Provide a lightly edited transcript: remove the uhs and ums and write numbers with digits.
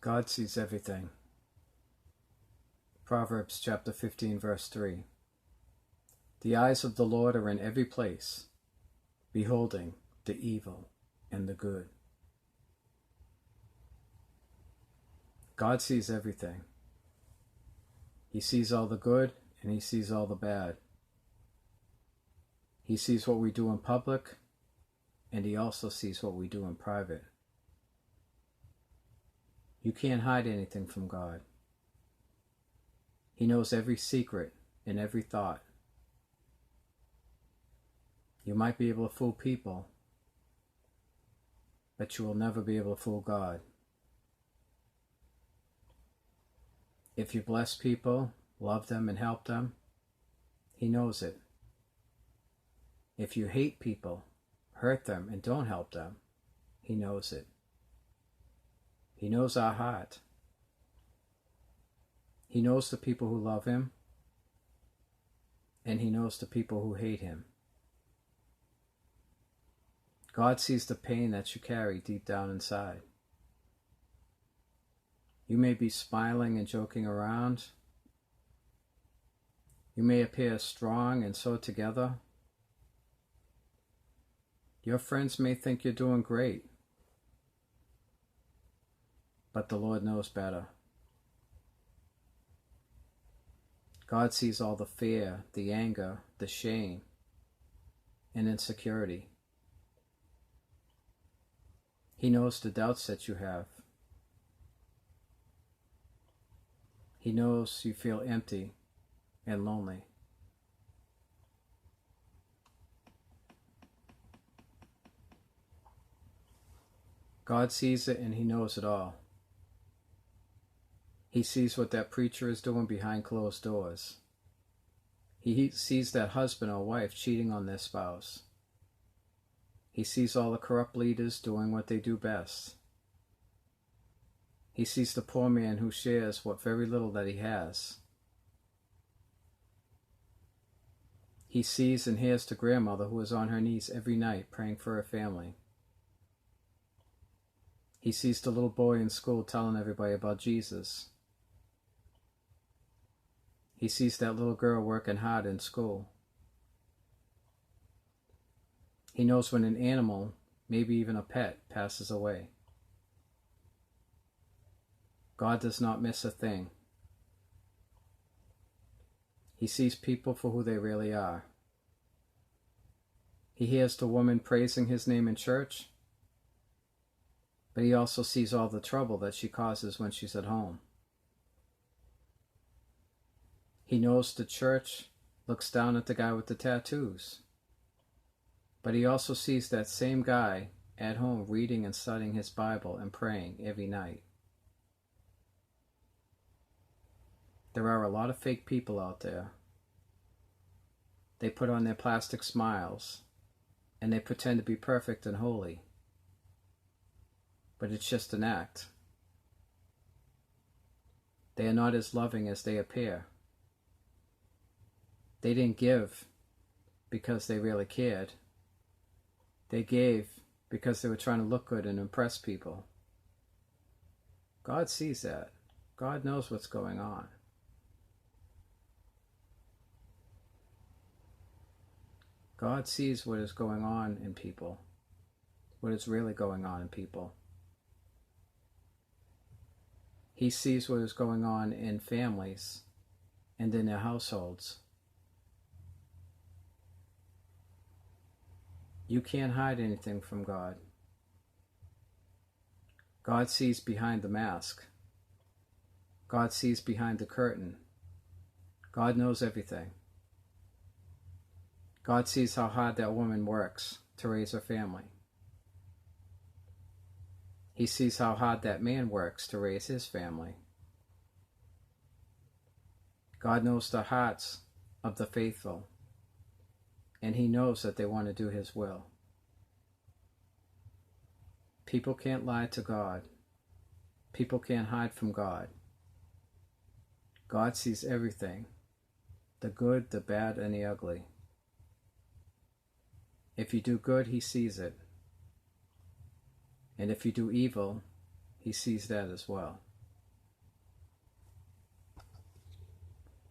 God sees everything. Proverbs chapter 15, verse 3. The eyes of the Lord are in every place, beholding the evil and the good. God sees everything. He sees all the good and he sees all the bad. He sees what we do in public and he also sees what we do in private. You can't hide anything from God. He knows every secret and every thought. You might be able to fool people, but you will never be able to fool God. If you bless people, love them, and help them, He knows it. If you hate people, hurt them, and don't help them, He knows it. He knows our heart. He knows the people who love Him, and He knows the people who hate Him. God sees the pain that you carry deep down inside. You may be smiling and joking around. You may appear strong and so together. Your friends may think you're doing great, but the Lord knows better. God sees all the fear, the anger, the shame, and insecurity. He knows the doubts that you have. He knows you feel empty and lonely. God sees it and He knows it all. He sees what that preacher is doing behind closed doors. He sees that husband or wife cheating on their spouse. He sees all the corrupt leaders doing what they do best. He sees the poor man who shares what very little that he has. He sees and hears the grandmother who is on her knees every night praying for her family. He sees the little boy in school telling everybody about Jesus. He sees that little girl working hard in school. He knows when an animal, maybe even a pet, passes away. God does not miss a thing. He sees people for who they really are. He hears the woman praising His name in church, but He also sees all the trouble that she causes when she's at home. He knows the church looks down at the guy with the tattoos, but He also sees that same guy at home reading and studying his Bible and praying every night. There are a lot of fake people out there. They put on their plastic smiles and they pretend to be perfect and holy, but it's just an act. They are not as loving as they appear. They didn't give because they really cared. They gave because they were trying to look good and impress people. God sees that. God knows what's going on. God sees what is going on in people, what is really going on in people. He sees what is going on in families and in their households. You can't hide anything from God. God sees behind the mask. God sees behind the curtain. God knows everything. God sees how hard that woman works to raise her family. He sees how hard that man works to raise his family. God knows the hearts of the faithful, and He knows that they want to do His will. People can't lie to God. People can't hide from God. God sees everything, the good, the bad, and the ugly. If you do good, He sees it. And if you do evil, He sees that as well.